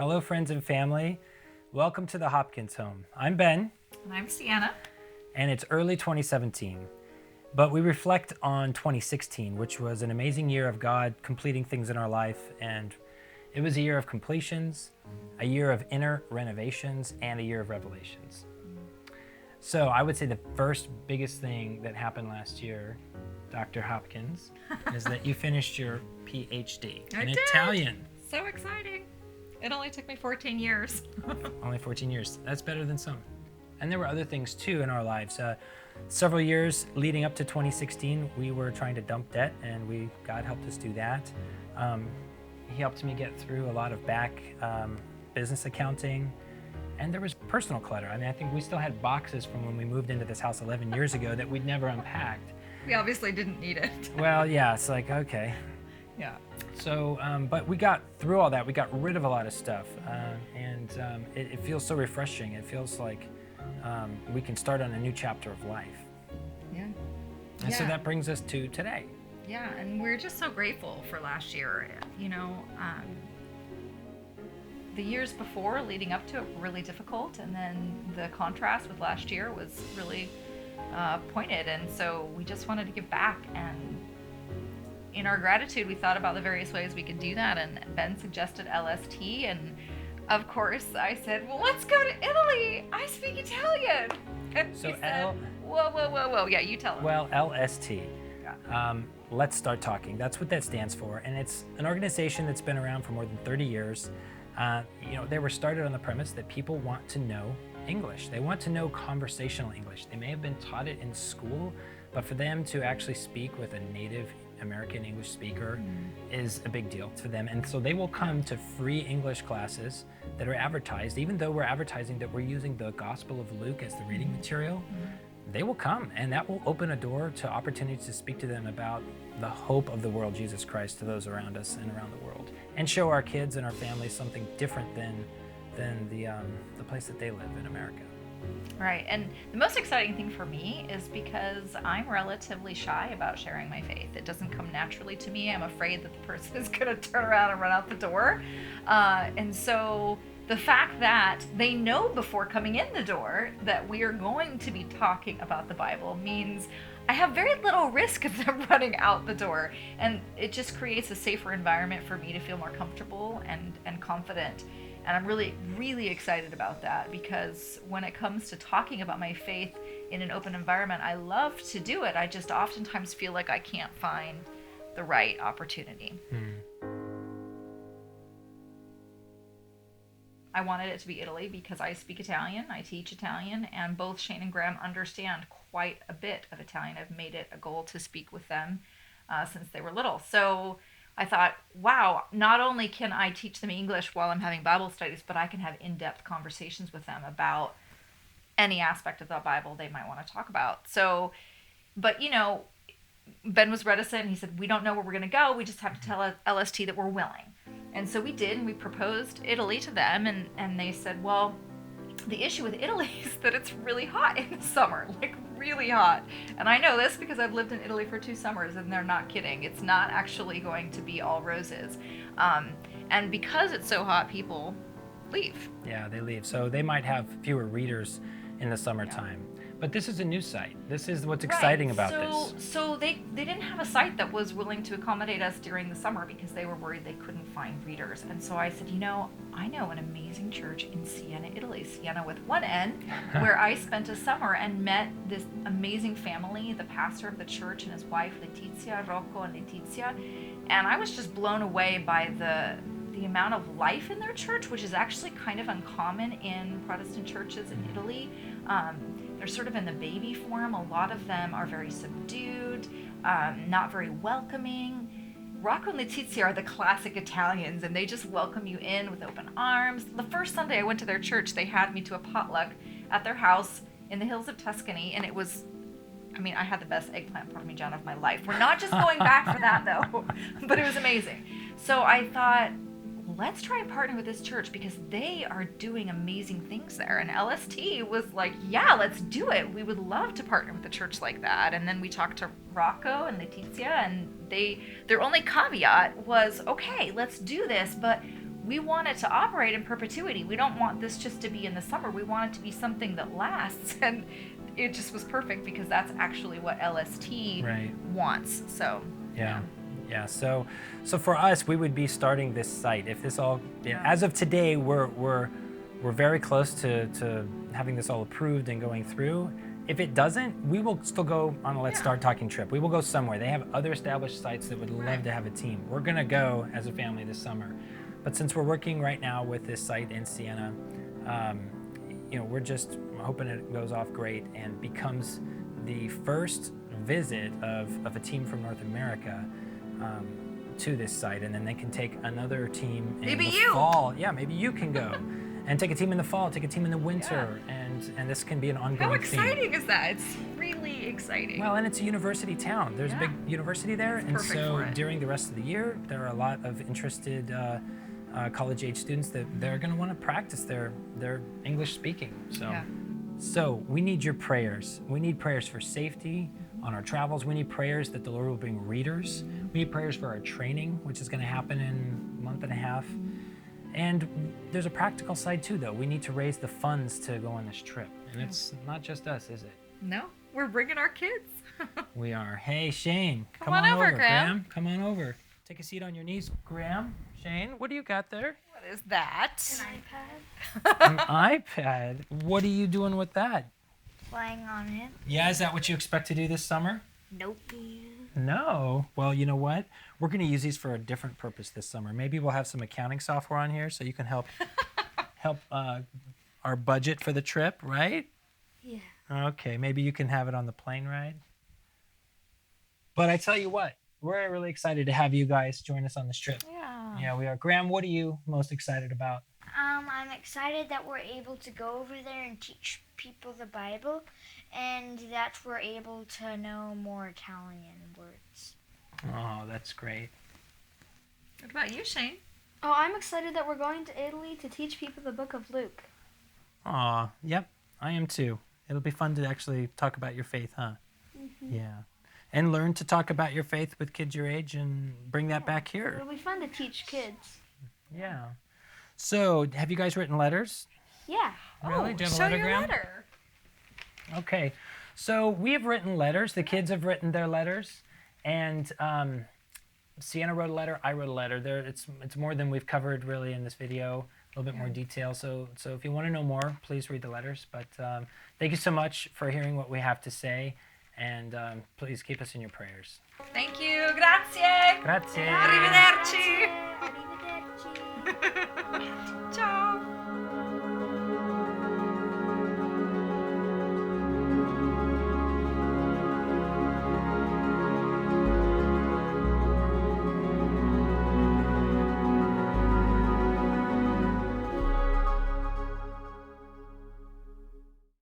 Hello, friends and family. Welcome to the Hopkins home. I'm Ben, And I'm Sienna. and it's early 2017. But we reflect on 2016, which was an amazing year of God completing things in our life. And it was a year of completions, a year of inner renovations, and a year of revelations. So I would say the first biggest thing that happened last year, Dr. Hopkins, is that you finished your PhD I in did. Italian. So exciting. It only took me 14 years. Only 14 years. That's better than some. And there were other things too in our lives. Several years leading up to 2016, we were trying to dump debt, and God helped us do that. He helped me get through a lot of back business accounting, and there was personal clutter. I mean, I think we still had boxes from when we moved into this house 11 years ago that we'd never unpacked. We obviously didn't need it. Well, yeah, it's like, okay. Yeah. So, but we got through all that. We got rid of a lot of stuff, and it feels so refreshing. It feels like we can start on a new chapter of life. Yeah. And so that brings us to today. Yeah, and we're just so grateful for last year. You know, the years before leading up to it were really difficult, and then the contrast with last year was really pointed. And so we just wanted to give back, and in our gratitude, we thought about the various ways we could do that, and Ben suggested LST, and of course I said, well, let's go to Italy. I speak Italian. And So he said, whoa. Yeah, you tell him. Well, LST. Let's Start Talking. That's what that stands for. And it's an organization that's been around for more than 30 years. They were started on the premise that people want to know English. They want to know conversational English. They may have been taught it in school, but for them to actually speak with a native American English speaker is a big deal for them. And so they will come to free English classes that are advertised, even though we're advertising that we're using the Gospel of Luke as the reading material. They will come, and that will open a door to opportunities to speak to them about the hope of the world, Jesus Christ, to those around us and around the world, and show our kids and our families something different than the place that they live in America. Right, and the most exciting thing for me is because I'm relatively shy about sharing my faith. It doesn't come naturally to me. I'm afraid that the person is going to turn around and run out the door. And so the fact that they know before coming in the door that we are going to be talking about the Bible means I have very little risk of them running out the door. And it just creates a safer environment for me to feel more comfortable and confident. And I'm really, really excited about that, because when it comes to talking about my faith in an open environment, I love to do it. I just oftentimes feel like I can't find the right opportunity. I wanted it to be Italy because I speak Italian, I teach Italian, and both Shane and Graham understand quite a bit of Italian. I've made it a goal to speak with them since they were little. So I thought, wow, not only can I teach them English while I'm having Bible studies, but I can have in-depth conversations with them about any aspect of the Bible they might want to talk about. So, but Ben was reticent. He said, we don't know where we're going to go. We just have to tell LST that we're willing. And so we did, and we proposed Italy to them, and they said, well, the issue with Italy is that it's really hot in the summer, like really hot. And I know this because I've lived in Italy for 2 summers, and they're not kidding. It's not actually going to be all roses. And because it's so hot, people leave. Yeah, they leave. So they might have fewer readers in the summertime. But this is a new site. This is what's exciting about this. So they didn't have a site that was willing to accommodate us during the summer because they were worried they couldn't find readers. And so I said, I know an amazing church in Siena, Italy, Siena with one N, where I spent a summer and met this amazing family, the pastor of the church and his wife, Letizia, Rocco and Letizia. And I was just blown away by the amount of life in their church, which is actually kind of uncommon in Protestant churches in Italy. They're sort of in the baby form. A lot of them are very subdued, not very welcoming. Rocco and Letizia are the classic Italians, and they just welcome you in with open arms. The first Sunday I went to their church, they had me to a potluck at their house in the hills of Tuscany, and it was, I had the best eggplant parmigiana of my life. We're not just going back for that, though, but it was amazing. So I thought, let's try and partner with this church because they are doing amazing things there. And LST was like, yeah, let's do it. We would love to partner with a church like that. And then we talked to Rocco and Letizia, and their only caveat was, okay, let's do this, but we want it to operate in perpetuity. We don't want this just to be in the summer. We want it to be something that lasts. And it just was perfect because that's actually what LST wants. So yeah. So for us, we would be starting this site if this all. As of today, we're very close to having this all approved and going through. If it doesn't, we will still go on a Let's Start Talking trip. We will go somewhere. They have other established sites that would love to have a team. We're gonna go as a family this summer. But since we're working right now with this site in Siena, we're just hoping it goes off great and becomes the first visit of a team from North America to this site. And then they can take another team in the fall. Yeah, maybe you can go. And take a team in the fall, take a team in the winter, and this can be an ongoing thing. How exciting is that? It's really exciting. Well, and it's a university town. There's a big university there, and so during the rest of the year, there are a lot of interested college-age students that they're going to want to practice their English speaking. So we need your prayers. We need prayers for safety on our travels. We need prayers that the Lord will bring readers. We need prayers for our training, which is going to happen in a month and a half. And there's a practical side too, though. We need to raise the funds to go on this trip. And it's not just us, is it? No, we're bringing our kids. We are. Hey, Shane, come on over, Graham. Come on over. Take a seat on your knees, Graham. Shane, what do you got there? What is that? An iPad. An iPad? What are you doing with that? Playing on it. Yeah, is that what you expect to do this summer? Nope. No. Well, you know what? We're going to use these for a different purpose this summer. Maybe we'll have some accounting software on here so you can help our budget for the trip, right? Yeah. Okay, maybe you can have it on the plane ride. But I tell you what, we're really excited to have you guys join us on this trip. Yeah, we are. Graham, what are you most excited about? I'm excited that we're able to go over there and teach people the Bible, and that we're able to know more Italian words. Oh, that's great. What about you, Shane? Oh, I'm excited that we're going to Italy to teach people the book of Luke. Aw, yep, I am too. It'll be fun to actually talk about your faith, huh? Mm-hmm. Yeah. And learn to talk about your faith with kids your age and bring that back here. It'll be fun to teach kids. Yeah. So, have you guys written letters? Yeah. Really? Do you have show a letter, your Graham? letter. Okay. So, we have written letters. The kids have written their letters. And Sienna wrote a letter. I wrote a letter. It's more than we've covered really in this video. A little bit more detail. So if you want to know more, please read the letters. But thank you so much for hearing what we have to say. And please keep us in your prayers. Thank you. Grazie. Grazie. Arrivederci.